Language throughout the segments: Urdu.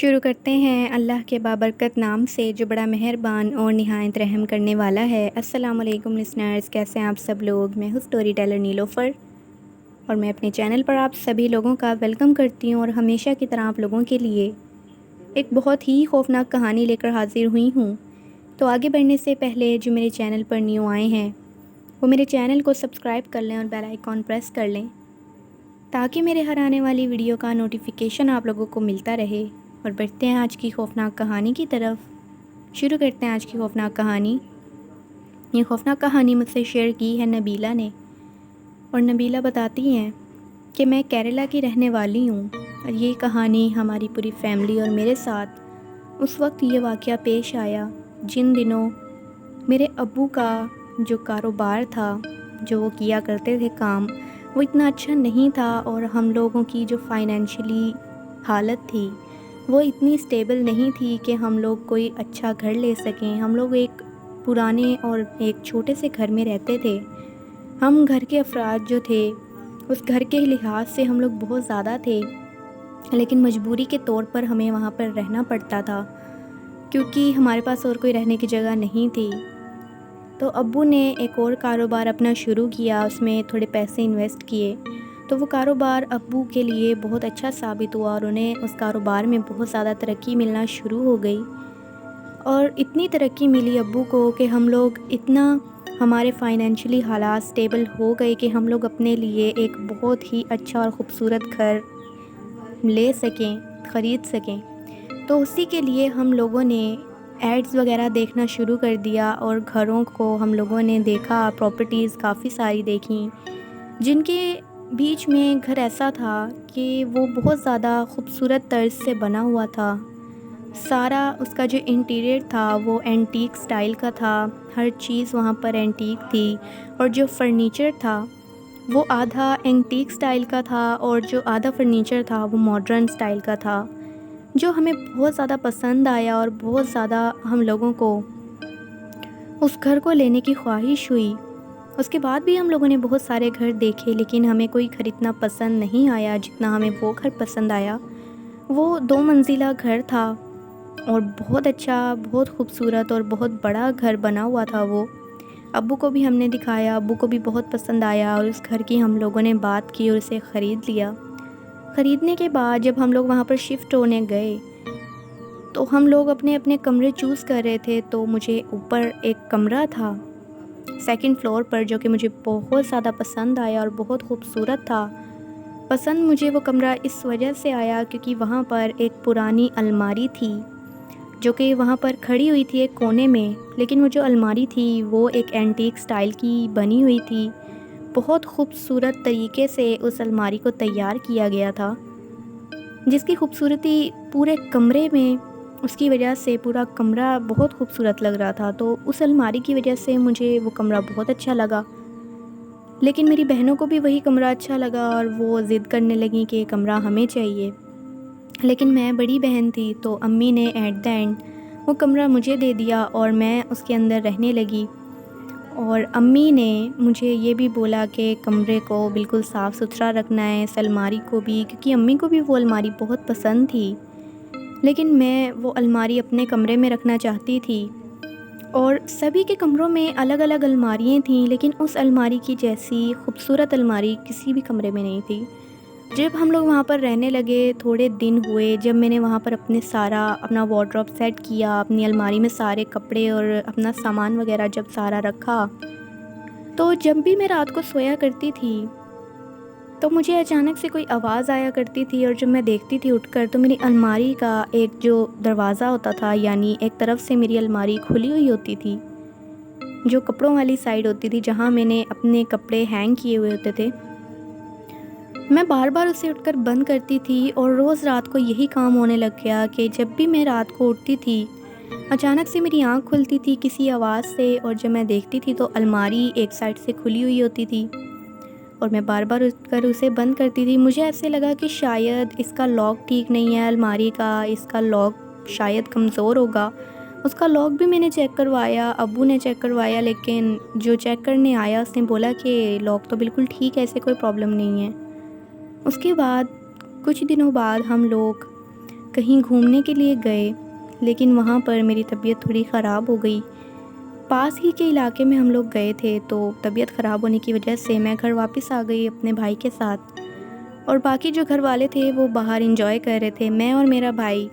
شروع کرتے ہیں اللہ کے بابرکت نام سے جو بڑا مہربان اور نہایت رحم کرنے والا ہے۔ السلام علیکم لسنرز، کیسے ہیں آپ سب لوگ؟ میں ہوں سٹوری ٹیلر نیلوفر اور میں اپنے چینل پر آپ سبھی لوگوں کا ویلکم کرتی ہوں اور ہمیشہ کی طرح آپ لوگوں کے لیے ایک بہت ہی خوفناک کہانی لے کر حاضر ہوئی ہوں۔ تو آگے بڑھنے سے پہلے جو میرے چینل پر نیو آئے ہیں وہ میرے چینل کو سبسکرائب کر لیں اور بیل آئیکن پریس کر لیں تاکہ میرے ہر آنے والی ویڈیو کا نوٹیفیکیشن آپ لوگوں کو ملتا رہے۔ اور بڑھتے ہیں آج کی خوفناک کہانی کی طرف۔ شروع کرتے ہیں آج کی خوفناک کہانی۔ یہ خوفناک کہانی مجھ سے شیئر کی ہے نبیلہ نے، اور نبیلہ بتاتی ہیں کہ میں کیرلا کی رہنے والی ہوں، اور یہ کہانی ہماری پوری فیملی اور میرے ساتھ اس وقت یہ واقعہ پیش آیا جن دنوں میرے ابو کا جو کاروبار تھا، جو وہ کیا کرتے تھے کام، وہ اتنا اچھا نہیں تھا، اور ہم لوگوں کی جو فائنینشلی حالت تھی وہ اتنی سٹیبل نہیں تھی کہ ہم لوگ کوئی اچھا گھر لے سکیں۔ ہم لوگ ایک پرانے اور ایک چھوٹے سے گھر میں رہتے تھے۔ ہم گھر کے افراد جو تھے اس گھر کے لحاظ سے ہم لوگ بہت زیادہ تھے، لیکن مجبوری کے طور پر ہمیں وہاں پر رہنا پڑتا تھا کیونکہ ہمارے پاس اور کوئی رہنے کی جگہ نہیں تھی۔ تو ابو نے ایک اور کاروبار اپنا شروع کیا، اس میں تھوڑے پیسے انویسٹ کیے، تو وہ کاروبار ابو کے لیے بہت اچھا ثابت ہوا اور انہیں اس کاروبار میں بہت زیادہ ترقی ملنا شروع ہو گئی۔ اور اتنی ترقی ملی ابو کو کہ ہم لوگ اتنا ہمارے فائنینشلی حالات سٹیبل ہو گئے کہ ہم لوگ اپنے لیے ایک بہت ہی اچھا اور خوبصورت گھر لے سکیں، خرید سکیں۔ تو اسی کے لیے ہم لوگوں نے ایڈز وغیرہ دیکھنا شروع کر دیا، اور گھروں کو ہم لوگوں نے دیکھا، پراپرٹیز کافی ساری دیکھیں جن کے بیچ میں گھر ایسا تھا کہ وہ بہت زیادہ خوبصورت طرز سے بنا ہوا تھا۔ سارا اس کا جو انٹیریئر تھا وہ اینٹیک سٹائل کا تھا، ہر چیز وہاں پر اینٹیک تھی، اور جو فرنیچر تھا وہ آدھا اینٹیک سٹائل کا تھا اور جو آدھا فرنیچر تھا وہ ماڈرن سٹائل کا تھا، جو ہمیں بہت زیادہ پسند آیا، اور بہت زیادہ ہم لوگوں کو اس گھر کو لینے کی خواہش ہوئی۔ اس کے بعد بھی ہم لوگوں نے بہت سارے گھر دیکھے، لیکن ہمیں کوئی گھر اتنا پسند نہیں آیا جتنا ہمیں وہ گھر پسند آیا۔ وہ 2 منزلہ گھر تھا اور بہت اچھا، بہت خوبصورت اور بہت بڑا گھر بنا ہوا تھا۔ وہ ابو کو بھی ہم نے دکھایا، ابو کو بھی بہت پسند آیا، اور اس گھر کی ہم لوگوں نے بات کی اور اسے خرید لیا۔ خریدنے کے بعد جب ہم لوگ وہاں پر شفٹ ہونے گئے تو ہم لوگ اپنے اپنے کمرے چوز کر رہے تھے، تو مجھے اوپر ایک کمرہ تھا 2nd فلور پر جو کہ مجھے بہت زیادہ پسند آیا اور بہت خوبصورت تھا۔ پسند مجھے وہ کمرہ اس وجہ سے آیا کیونکہ وہاں پر ایک پرانی الماری تھی جو کہ وہاں پر کھڑی ہوئی تھی ایک کونے میں، لیکن وہ جو الماری تھی وہ ایک اینٹیک سٹائل کی بنی ہوئی تھی۔ بہت خوبصورت طریقے سے اس الماری کو تیار کیا گیا تھا، جس کی خوبصورتی پورے کمرے میں، اس کی وجہ سے پورا کمرہ بہت خوبصورت لگ رہا تھا۔ تو اس الماری کی وجہ سے مجھے وہ کمرہ بہت اچھا لگا، لیکن میری بہنوں کو بھی وہی کمرہ اچھا لگا اور وہ ضد کرنے لگیں کہ یہ کمرہ ہمیں چاہیے، لیکن میں بڑی بہن تھی تو امی نے ایٹ دا اینڈ وہ کمرہ مجھے دے دیا اور میں اس کے اندر رہنے لگی۔ اور امی نے مجھے یہ بھی بولا کہ کمرے کو بالکل صاف ستھرا رکھنا ہے، اس الماری کو بھی، کیونکہ امی کو بھی وہ الماری بہت پسند تھی، لیکن میں وہ الماری اپنے کمرے میں رکھنا چاہتی تھی۔ اور سبھی کے کمروں میں الگ الگ الماریاں تھیں، لیکن اس الماری کی جیسی خوبصورت الماری کسی بھی کمرے میں نہیں تھی۔ جب ہم لوگ وہاں پر رہنے لگے، تھوڑے دن ہوئے، جب میں نے وہاں پر اپنا وارڈروب سیٹ کیا، اپنی الماری میں سارے کپڑے اور اپنا سامان وغیرہ جب سارا رکھا، تو جب بھی میں رات کو سویا کرتی تھی تو مجھے اچانک سے کوئی آواز آیا کرتی تھی، اور جب میں دیکھتی تھی اٹھ کر تو میری الماری کا ایک جو دروازہ ہوتا تھا، یعنی ایک طرف سے میری الماری کھلی ہوئی ہوتی تھی، جو کپڑوں والی سائڈ ہوتی تھی جہاں میں نے اپنے کپڑے ہینگ کیے ہوئے ہوتے تھے، میں بار بار اسے اٹھ کر بند کرتی تھی، اور روز رات کو یہی کام ہونے لگ گیا کہ جب بھی میں رات کو اٹھتی تھی اچانک سے میری آنکھ کھلتی تھی کسی آواز سے، اور جب میں دیکھتی تھی تو الماری ایک سائڈ سے کھلی ہوئی ہوتی تھی، اور میں بار بار اٹھ کر اسے بند کرتی تھی۔ مجھے ایسے لگا کہ شاید اس کا لاک ٹھیک نہیں ہے الماری کا، اس کا لاک شاید کمزور ہوگا۔ اس کا لاک بھی میں نے چیک کروایا، ابو نے چیک کروایا، لیکن جو چیک کرنے آیا اس نے بولا کہ لاک تو بالکل ٹھیک ہے، ایسے کوئی پرابلم نہیں ہے۔ اس کے بعد کچھ دنوں بعد ہم لوگ کہیں گھومنے کے لیے گئے، لیکن وہاں پر میری طبیعت تھوڑی خراب ہو گئی۔ پاس ہی کے علاقے میں ہم لوگ گئے تھے، تو طبیعت خراب ہونے کی وجہ سے میں گھر واپس آ گئی اپنے بھائی کے ساتھ، اور باقی جو گھر والے تھے وہ باہر انجوائے کر رہے تھے۔ میں اور میرا بھائی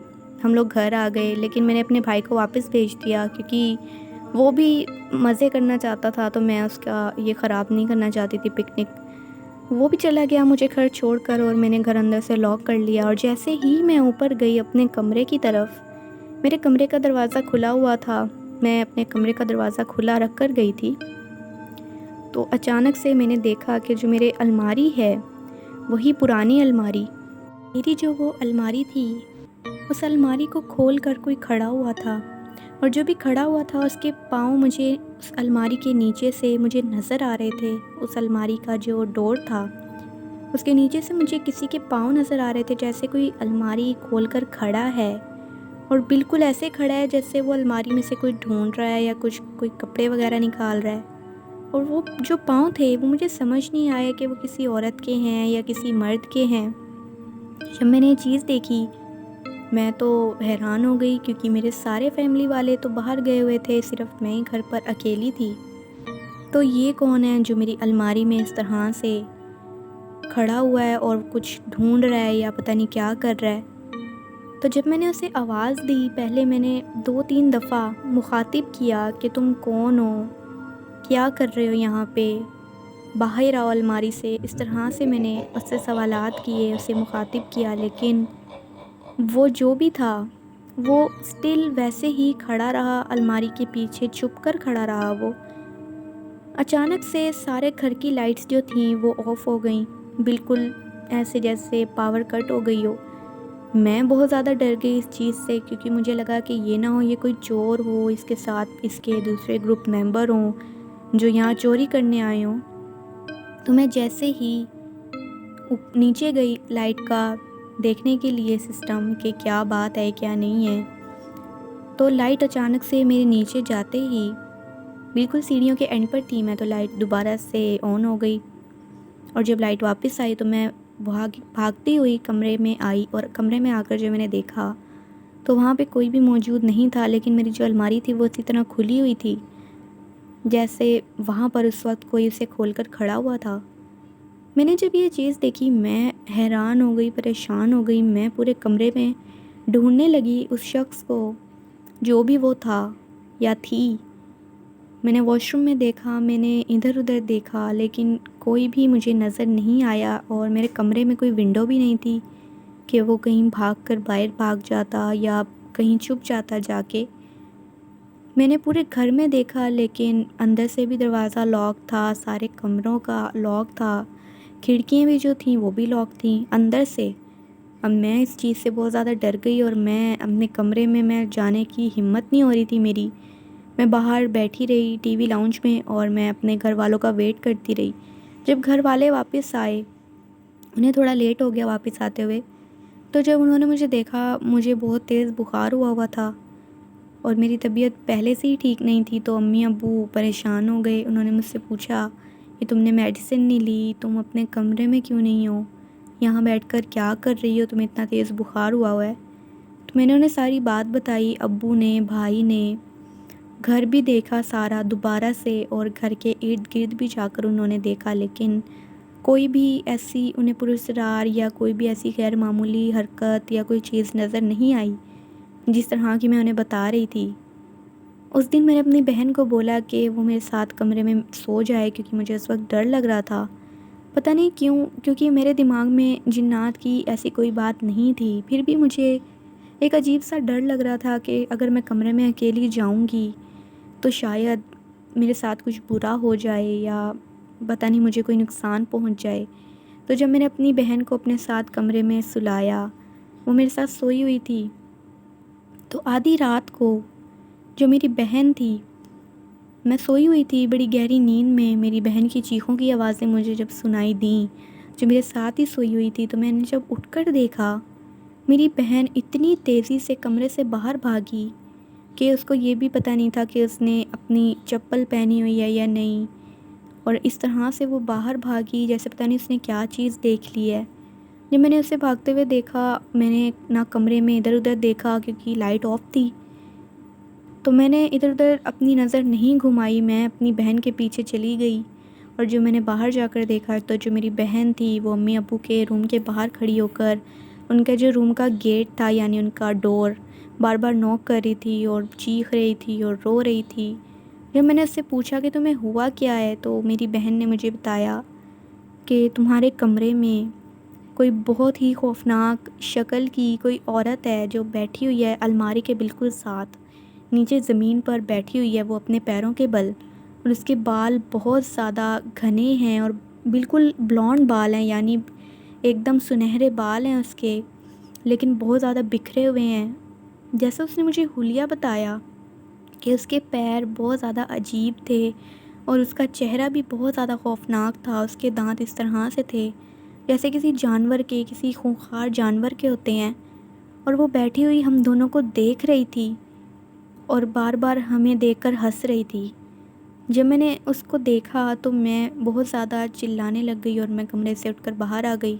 ہم لوگ گھر آ گئے، لیکن میں نے اپنے بھائی کو واپس بھیج دیا کیونکہ وہ بھی مزے کرنا چاہتا تھا، تو میں اس کا یہ خراب نہیں کرنا چاہتی تھی پکنک۔ وہ بھی چلا گیا مجھے گھر چھوڑ کر، اور میں نے گھر اندر سے لاک کر لیا، اور جیسے ہی میں اوپر گئی اپنے کمرے کی طرف، میرے کمرے کا دروازہ کھلا ہوا تھا، میں اپنے کمرے کا دروازہ کھلا رکھ کر گئی تھی، تو اچانک سے میں نے دیکھا کہ جو میرے الماری ہے وہی پرانی الماری، میری جو وہ الماری تھی، اس الماری کو کھول کر کوئی کھڑا ہوا تھا، اور جو بھی کھڑا ہوا تھا اس کے پاؤں مجھے اس الماری کے نیچے سے مجھے نظر آ رہے تھے۔ اس الماری کا جو ڈور تھا اس کے نیچے سے مجھے کسی کے پاؤں نظر آ رہے تھے، جیسے کوئی الماری کھول کر کھڑا ہے، اور بالکل ایسے کھڑا ہے جیسے وہ الماری میں سے کوئی ڈھونڈ رہا ہے یا کوئی کپڑے وغیرہ نکال رہا ہے۔ اور وہ جو پاؤں تھے وہ مجھے سمجھ نہیں آیا کہ وہ کسی عورت کے ہیں یا کسی مرد کے ہیں۔ جب میں نے یہ چیز دیکھی میں تو حیران ہو گئی، کیونکہ میرے سارے فیملی والے تو باہر گئے ہوئے تھے، صرف میں ہی گھر پر اکیلی تھی۔ تو یہ کون ہے جو میری الماری میں اس طرح سے کھڑا ہوا ہے اور کچھ ڈھونڈ رہا ہے یا پتہ نہیں کیا کر رہا ہے؟ تو جب میں نے اسے آواز دی، پہلے میں نے 2-3 دفعہ مخاطب کیا کہ تم کون ہو، کیا کر رہے ہو یہاں پہ، باہر آؤ الماری سے، اس طرح سے میں نے اس سے سوالات کیے، اسے مخاطب کیا، لیکن وہ جو بھی تھا وہ سٹل ویسے ہی کھڑا رہا، الماری کے پیچھے چھپ کر کھڑا رہا۔ وہ اچانک سے سارے گھر کی لائٹس جو تھیں وہ آف ہو گئیں، بالکل ایسے جیسے پاور کٹ ہو گئی ہو۔ میں بہت زیادہ ڈر گئی اس چیز سے، کیونکہ مجھے لگا کہ یہ نہ ہو یہ کوئی چور ہو، اس کے ساتھ اس کے دوسرے گروپ ممبر ہوں جو یہاں چوری کرنے آئے ہوں۔ تو میں جیسے ہی نیچے گئی لائٹ کا دیکھنے کے لیے سسٹم کہ کیا بات ہے کیا نہیں ہے، تو لائٹ اچانک سے میرے نیچے جاتے ہی بالکل سیڑھیوں کے اینڈ پر تھی میں، تو لائٹ دوبارہ سے آن ہو گئی، اور جب لائٹ واپس آئی تو میں بھاگتی ہوئی کمرے میں آئی، اور کمرے میں آ کر جو میں نے دیکھا تو وہاں پہ کوئی بھی موجود نہیں تھا، لیکن میری جو الماری تھی وہ اسی طرح کھلی ہوئی تھی جیسے وہاں پر اس وقت کوئی اسے کھول کر کھڑا ہوا تھا۔ میں نے جب یہ چیز دیکھی میں حیران ہو گئی، پریشان ہو گئی، میں پورے کمرے میں ڈھونڈنے لگی اس شخص کو، جو بھی وہ تھا یا تھی۔ میں نے واش روم میں دیکھا، میں نے ادھر ادھر دیکھا، لیکن کوئی بھی مجھے نظر نہیں آیا، اور میرے کمرے میں کوئی ونڈو بھی نہیں تھی کہ وہ کہیں بھاگ کر باہر بھاگ جاتا یا کہیں چھپ جاتا جا کے۔ میں نے پورے گھر میں دیکھا، لیکن اندر سے بھی دروازہ لاک تھا، سارے کمروں کا لاک تھا، کھڑکیاں بھی جو تھیں وہ بھی لاک تھیں اندر سے۔ اب میں اس چیز سے بہت زیادہ ڈر گئی، اور میں اپنے کمرے میں جانے کی ہمت نہیں ہو رہی تھی میری۔ میں باہر بیٹھی رہی ٹی وی لاؤنج میں، اور میں اپنے گھر والوں کا ویٹ کرتی رہی۔ جب گھر والے واپس آئے، انہیں تھوڑا لیٹ ہو گیا واپس آتے ہوئے، تو جب انہوں نے مجھے دیکھا مجھے بہت تیز بخار ہوا تھا، اور میری طبیعت پہلے سے ہی ٹھیک نہیں تھی، تو امی ابو پریشان ہو گئے۔ انہوں نے مجھ سے پوچھا کہ تم نے میڈیسن نہیں لی، تم اپنے کمرے میں کیوں نہیں ہو، یہاں بیٹھ کر کیا کر رہی ہو، تمہیں اتنا تیز بخار ہوا ہے؟ تو میں نے انہیں ساری بات بتائی، ابو نے، بھائی نے، گھر بھی دیکھا سارا دوبارہ سے، اور گھر کے ارد گرد بھی جا کر انہوں نے دیکھا، لیکن کوئی بھی ایسی انہیں پراسرار یا کوئی بھی ایسی غیر معمولی حرکت یا کوئی چیز نظر نہیں آئی جس طرح کی میں انہیں بتا رہی تھی۔ اس دن میں نے اپنی بہن کو بولا کہ وہ میرے ساتھ کمرے میں سو جائے، کیونکہ مجھے اس وقت ڈر لگ رہا تھا، پتہ نہیں کیوں، کیونکہ میرے دماغ میں جنات کی ایسی کوئی بات نہیں تھی، پھر بھی مجھے ایک عجیب سا ڈر لگ رہا تھا کہ اگر میں کمرے میں اکیلی جاؤں گی تو شاید میرے ساتھ کچھ برا ہو جائے یا پتہ نہیں مجھے کوئی نقصان پہنچ جائے۔ تو جب میں نے اپنی بہن کو اپنے ساتھ کمرے میں سلایا، وہ میرے ساتھ سوئی ہوئی تھی، تو آدھی رات کو جو میری بہن تھی، میں سوئی ہوئی تھی بڑی گہری نیند میں، میری بہن کی چیخوں کی آوازیں مجھے جب سنائی دیں، جو میرے ساتھ ہی سوئی ہوئی تھی، تو میں نے جب اٹھ کر دیکھا میری بہن اتنی تیزی سے کمرے سے باہر بھاگی کہ اس کو یہ بھی پتہ نہیں تھا کہ اس نے اپنی چپل پہنی ہوئی ہے یا نہیں، اور اس طرح سے وہ باہر بھاگی جیسے پتہ نہیں اس نے کیا چیز دیکھ لی ہے۔ جب میں نے اسے بھاگتے ہوئے دیکھا، میں نے نہ کمرے میں ادھر ادھر دیکھا کیونکہ لائٹ آف تھی، تو میں نے ادھر ادھر اپنی نظر نہیں گھمائی، میں اپنی بہن کے پیچھے چلی گئی۔ اور جو میں نے باہر جا کر دیکھا تو جو میری بہن تھی وہ امی ابو کے روم کے باہر کھڑی ہو کر ان کا جو روم کا گیٹ تھا یعنی ان کا ڈور بار بار نوک کر رہی تھی اور چیخ رہی تھی اور رو رہی تھی۔ جب میں نے اس سے پوچھا کہ تمہیں ہوا کیا ہے تو میری بہن نے مجھے بتایا کہ تمہارے کمرے میں کوئی بہت ہی خوفناک شکل کی کوئی عورت ہے جو بیٹھی ہوئی ہے الماری کے بالکل ساتھ، نیچے زمین پر بیٹھی ہوئی ہے وہ اپنے پیروں کے بل، اور اس کے بال بہت زیادہ گھنے ہیں اور بالکل بلونڈ بال ہیں، یعنی ایک دم سنہرے بال ہیں اس کے، لیکن بہت زیادہ بکھرے ہوئے ہیں۔ جیسے اس نے مجھے حلیہ بتایا کہ اس کے پیر بہت زیادہ عجیب تھے اور اس کا چہرہ بھی بہت زیادہ خوفناک تھا، اس کے دانت اس طرح سے تھے جیسے کسی جانور کے، کسی خونخوار جانور کے ہوتے ہیں، اور وہ بیٹھی ہوئی ہم دونوں کو دیکھ رہی تھی اور بار بار ہمیں دیکھ کر ہنس رہی تھی۔ جب میں نے اس کو دیکھا تو میں بہت زیادہ چلانے لگ گئی اور میں کمرے سے اٹھ کر باہر آ گئی۔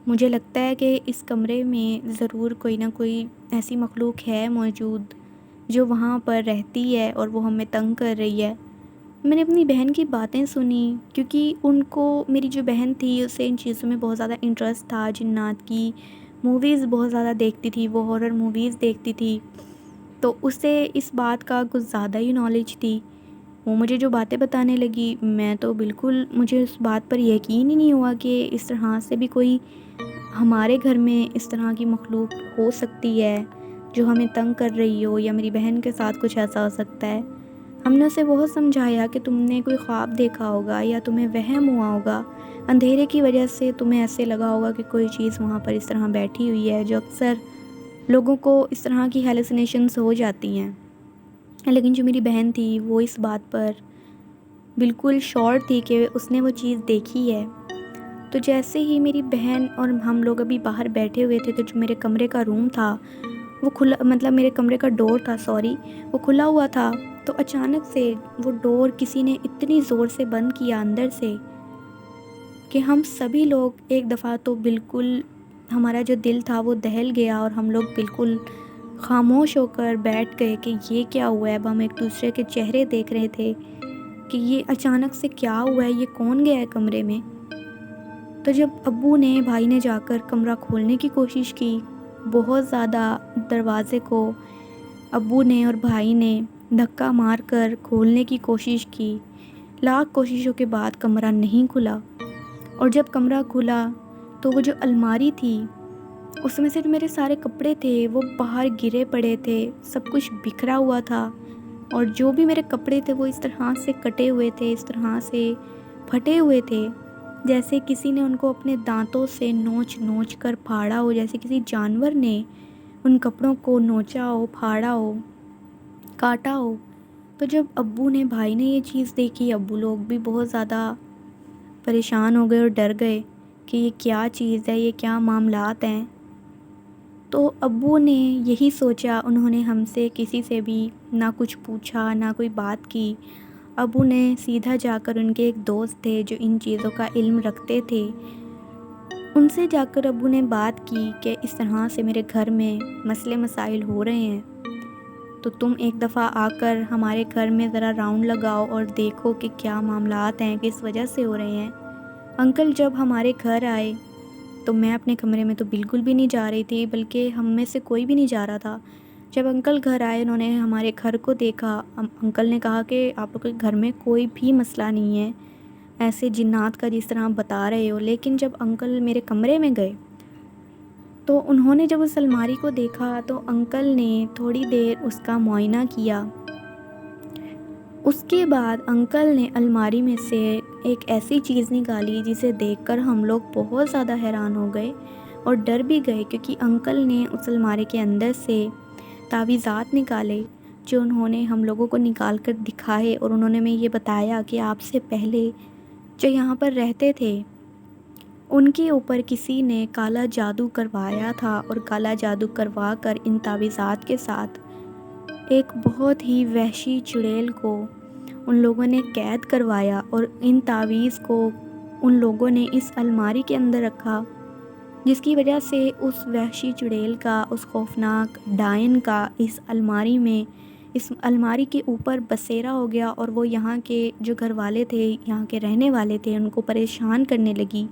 مجھے لگتا ہے کہ اس کمرے میں ضرور کوئی نہ کوئی ایسی مخلوق ہے موجود جو وہاں پر رہتی ہے اور وہ ہمیں تنگ کر رہی ہے۔ میں نے اپنی بہن کی باتیں سنی کیونکہ ان کو، میری جو بہن تھی اسے ان چیزوں میں بہت زیادہ انٹرسٹ تھا، جنات کی موویز بہت زیادہ دیکھتی تھی، وہ ہارر موویز دیکھتی تھی، تو اسے اس بات کا کچھ زیادہ ہی نالج تھی۔ وہ مجھے جو باتیں بتانے لگی میں تو بالکل، مجھے اس بات پر یقین ہی نہیں ہوا کہ اس طرح سے بھی کوئی ہمارے گھر میں اس طرح کی مخلوق ہو سکتی ہے جو ہمیں تنگ کر رہی ہو، یا میری بہن کے ساتھ کچھ ایسا ہو سکتا ہے۔ ہم نے اسے بہت سمجھایا کہ تم نے کوئی خواب دیکھا ہوگا یا تمہیں وہم ہوا ہوگا، اندھیرے کی وجہ سے تمہیں ایسے لگا ہوگا کہ کوئی چیز وہاں پر اس طرح بیٹھی ہوئی ہے، جو اکثر لوگوں کو اس طرح کی ہیلوسینیشنز ہو جاتی ہیں۔ لیکن جو میری بہن تھی وہ اس بات پر بالکل شور تھی کہ اس نے وہ چیز دیکھی ہے۔ تو جیسے ہی میری بہن اور ہم لوگ ابھی باہر بیٹھے ہوئے تھے تو جو میرے کمرے کا روم تھا وہ کھلا، مطلب میرے کمرے کا ڈور تھا، وہ کھلا ہوا تھا، تو اچانک سے وہ ڈور کسی نے اتنی زور سے بند کیا اندر سے کہ ہم سبھی لوگ ایک دفعہ تو بالکل، ہمارا جو دل تھا وہ دہل گیا اور ہم لوگ بالکل خاموش ہو کر بیٹھ گئے کہ یہ کیا ہوا ہے۔ اب ہم ایک دوسرے کے چہرے دیکھ رہے تھے کہ یہ اچانک سے کیا ہوا ہے، یہ کون گیا ہے کمرے میں۔ تو جب ابو نے، بھائی نے جا کر کمرہ کھولنے کی کوشش کی، بہت زیادہ دروازے کو ابو نے اور بھائی نے دھکا مار کر کھولنے کی کوشش کی، لاکھ کوششوں کے بعد کمرہ نہیں کھلا۔ اور جب کمرہ کھلا تو وہ جو الماری تھی اس میں سے جو میرے سارے کپڑے تھے وہ باہر گرے پڑے تھے، سب کچھ بکھرا ہوا تھا، اور جو بھی میرے کپڑے تھے وہ اس طرح سے کٹے ہوئے تھے، اس طرح سے پھٹے ہوئے تھے جیسے کسی نے ان کو اپنے دانتوں سے نوچ نوچ کر پھاڑا ہو، جیسے کسی جانور نے ان کپڑوں کو نوچا ہو، پھاڑا ہو، کاٹا ہو۔ تو جب ابو نے، بھائی نے یہ چیز دیکھی، ابو لوگ بھی بہت زیادہ پریشان ہو گئے اور ڈر گئے کہ یہ کیا چیز ہے، یہ کیا معاملات ہیں۔ تو ابو نے یہی سوچا، انہوں نے ہم سے کسی سے بھی نہ کچھ پوچھا نہ کوئی بات کی۔ ابو نے سیدھا جا کر، ان کے ایک دوست تھے جو ان چیزوں کا علم رکھتے تھے، ان سے جا کر ابو نے بات کی کہ اس طرح سے میرے گھر میں مسئلے مسائل ہو رہے ہیں، تو تم ایک دفعہ آ کر ہمارے گھر میں ذرا راؤنڈ لگاؤ اور دیکھو کہ کیا معاملات ہیں، کس وجہ سے ہو رہے ہیں۔ انکل جب ہمارے گھر آئے تو میں اپنے کمرے میں تو بالکل بھی نہیں جا رہی تھی، بلکہ ہم میں سے کوئی بھی نہیں جا رہا تھا۔ جب انکل گھر آئے، انہوں نے ہمارے گھر کو دیکھا، انکل نے کہا کہ آپ لوگ کے گھر میں کوئی بھی مسئلہ نہیں ہے ایسے جنات کا جس طرح بتا رہے ہو۔ لیکن جب انکل میرے کمرے میں گئے تو انہوں نے جب اس الماری کو دیکھا تو انکل نے تھوڑی دیر اس کا معائنہ کیا۔ اس کے بعد انکل نے الماری میں سے ایک ایسی چیز نکالی جسے دیکھ کر ہم لوگ بہت زیادہ حیران ہو گئے اور ڈر بھی گئے، کیونکہ انکل نے اس الماری کے اندر سے تعویذات نکالے جو انہوں نے ہم لوگوں کو نکال کر دکھائے، اور انہوں نے ہمیں یہ بتایا کہ آپ سے پہلے جو یہاں پر رہتے تھے ان کے اوپر کسی نے کالا جادو کروایا تھا، اور کالا جادو کروا کر ان تعویذات کے ساتھ ایک بہت ہی وحشی چڑیل کو ان لوگوں نے قید کروایا، اور ان تعویذ کو ان لوگوں نے اس الماری کے اندر رکھا جس کی وجہ سے اس وحشی چڑیل کا، اس خوفناک ڈائن کا اس الماری کے اوپر بسیرا ہو گیا، اور وہ یہاں کے جو گھر والے تھے، یہاں کے رہنے والے تھے، ان کو پریشان کرنے لگی۔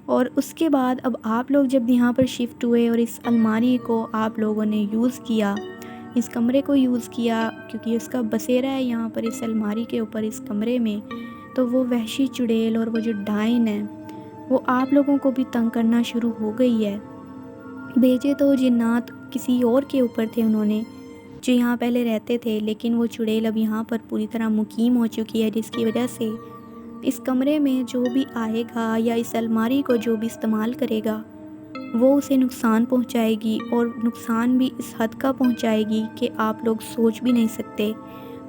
اور اس کے بعد اب آپ لوگ جب یہاں پر شفٹ ہوئے اور اس الماری کو آپ لوگوں نے یوز کیا، اس کمرے کو یوز کیا، کیونکہ اس کا بسیرا ہے یہاں پر اس الماری کے اوپر اس کمرے میں، تو وہ وحشی چڑیل اور وہ جو ڈائن ہے وہ آپ لوگوں کو بھی تنگ کرنا شروع ہو گئی ہے۔ بھیجے تو جنات کسی اور کے اوپر تھے انہوں نے، جو یہاں پہلے رہتے تھے، لیکن وہ چڑیل اب یہاں پر پوری طرح مقیم ہو چکی ہے، جس کی وجہ سے اس کمرے میں جو بھی آئے گا یا اس الماری کو جو بھی استعمال کرے گا وہ اسے نقصان پہنچائے گی، اور نقصان بھی اس حد کا پہنچائے گی کہ آپ لوگ سوچ بھی نہیں سکتے،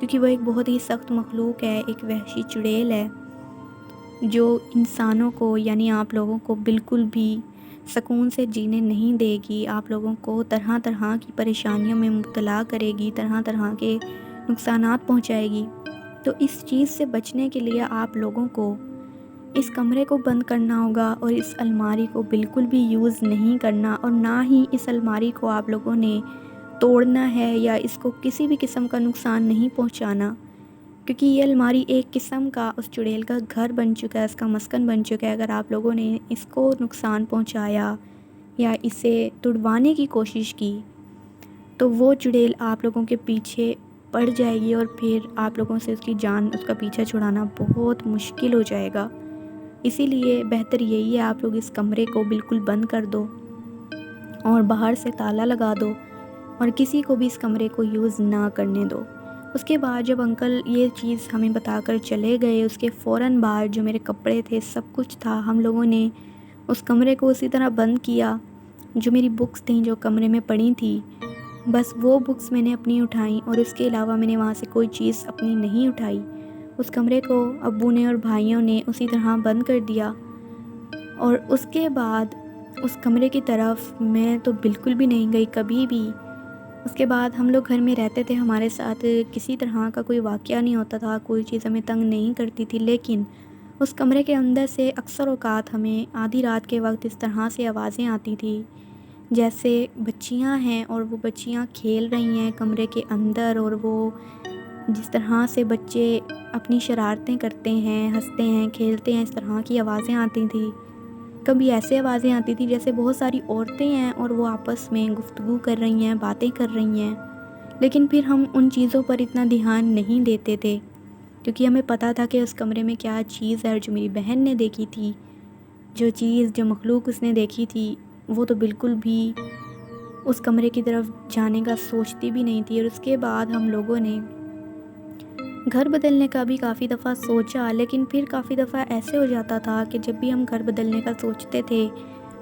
کیونکہ وہ ایک بہت ہی سخت مخلوق ہے، ایک وحشی چڑیل ہے جو انسانوں کو یعنی آپ لوگوں کو بالکل بھی سکون سے جینے نہیں دے گی، آپ لوگوں کو طرح طرح کی پریشانیوں میں مبتلا کرے گی، طرح طرح کے نقصانات پہنچائے گی۔ تو اس چیز سے بچنے کے لیے آپ لوگوں کو اس کمرے کو بند کرنا ہوگا، اور اس الماری کو بالکل بھی یوز نہیں کرنا، اور نہ ہی اس الماری کو آپ لوگوں نے توڑنا ہے یا اس کو کسی بھی قسم کا نقصان نہیں پہنچانا، کیونکہ یہ الماری ایک قسم کا اس چڑیل کا گھر بن چکا ہے، اس کا مسکن بن چکا ہے۔ اگر آپ لوگوں نے اس کو نقصان پہنچایا یا اسے تڑوانے کی کوشش کی تو وہ چڑیل آپ لوگوں کے پیچھے پڑ جائے گی، اور پھر آپ لوگوں سے اس کی جان، اس کا پیچھا چھڑانا بہت مشکل ہو جائے گا۔ اسی لیے بہتر یہی ہے آپ لوگ اس کمرے کو بالکل بند کر دو اور باہر سے تالا لگا دو، اور کسی کو بھی اس کمرے کو یوز نہ کرنے دو۔ اس کے بعد جب انکل یہ چیز ہمیں بتا کر چلے گئے، اس کے فوراً بعد جو میرے کپڑے تھے، سب کچھ تھا، ہم لوگوں نے اس کمرے کو اسی طرح بند کیا۔ جو میری بکس تھیں جو کمرے میں پڑی تھیں، بس وہ بکس میں نے اپنی اٹھائیں، اور اس کے علاوہ میں نے وہاں سے کوئی چیز اپنی نہیں اٹھائی۔ اس کمرے کو ابو نے اور بھائیوں نے اسی طرح بند کر دیا، اور اس کے بعد اس کمرے کی طرف میں تو بالکل بھی نہیں گئی کبھی بھی۔ اس کے بعد ہم لوگ گھر میں رہتے تھے، ہمارے ساتھ کسی طرح کا کوئی واقعہ نہیں ہوتا تھا، کوئی چیز ہمیں تنگ نہیں کرتی تھی، لیکن اس کمرے کے اندر سے اکثر اوقات ہمیں آدھی رات کے وقت اس طرح سے آوازیں آتی تھی جیسے بچیاں ہیں اور وہ بچیاں کھیل رہی ہیں کمرے کے اندر، اور وہ جس طرح سے بچے اپنی شرارتیں کرتے ہیں، ہنستے ہیں، کھیلتے ہیں، اس طرح کی آوازیں آتی تھیں۔ کبھی ایسے آوازیں آتی تھیں جیسے بہت ساری عورتیں ہیں اور وہ آپس میں گفتگو کر رہی ہیں، باتیں کر رہی ہیں، لیکن پھر ہم ان چیزوں پر اتنا دھیان نہیں دیتے تھے، کیونکہ ہمیں پتہ تھا کہ اس کمرے میں کیا چیز ہے۔ اور جو میری بہن نے دیکھی تھی، جو مخلوق اس نے دیکھی تھی، وہ تو بالکل بھی اس کمرے کی طرف جانے کا سوچتی بھی نہیں تھی۔ اور اس کے بعد ہم لوگوں نے گھر بدلنے کا بھی کافی دفعہ سوچا، لیکن پھر کافی دفعہ ایسے ہو جاتا تھا کہ جب بھی ہم گھر بدلنے کا سوچتے تھے،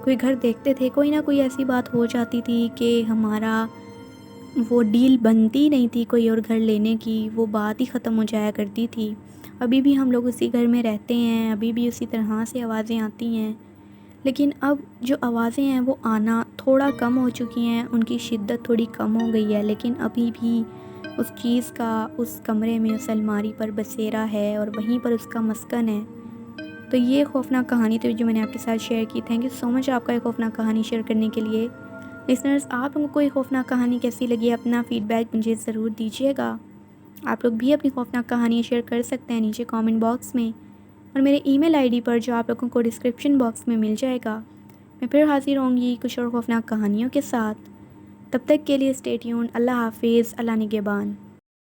کوئی گھر دیکھتے تھے، کوئی نہ کوئی ایسی بات ہو جاتی تھی کہ ہمارا وہ ڈیل بنتی نہیں تھی کوئی اور گھر لینے کی، وہ بات ہی ختم ہو جایا کرتی تھی۔ ابھی بھی ہم لوگ اسی گھر میں رہتے ہیں، ابھی بھی اسی طرح سے آوازیں آتی ہیں، لیکن اب جو آوازیں ہیں وہ آنا تھوڑا کم ہو چکی ہیں، ان کی شدت تھوڑی کم ہو گئی ہے، لیکن ابھی بھی اس چیز کا اس کمرے میں اس الماری پر بسیرا ہے، اور وہیں پر اس کا مسکن ہے۔ تو یہ خوفناک کہانی تھی جو میں نے آپ کے ساتھ شیئر کی۔ تھینک یو سو مچ آپ کا یہ خوفناک کہانی شیئر کرنے کے لیے۔ لسنرز، آپ لوگوں کو یہ خوفناک کہانی کیسی لگی؟ اپنا فیڈ بیک مجھے ضرور دیجیے گا۔ آپ لوگ بھی اپنی خوفناک کہانی شیئر کر سکتے ہیں نیچے کامنٹ باکس میں، اور میرے ای میل آئی ڈی پر جو آپ لوگوں کو ڈسکرپشن باکس میں مل جائے گا۔ میں پھر حاضر ہوں گی کچھ اور خوفناک کہانیوں کے ساتھ۔ تب تک کے لیے اسٹے ٹیونڈ۔ اللہ حافظ، اللہ نگہبان۔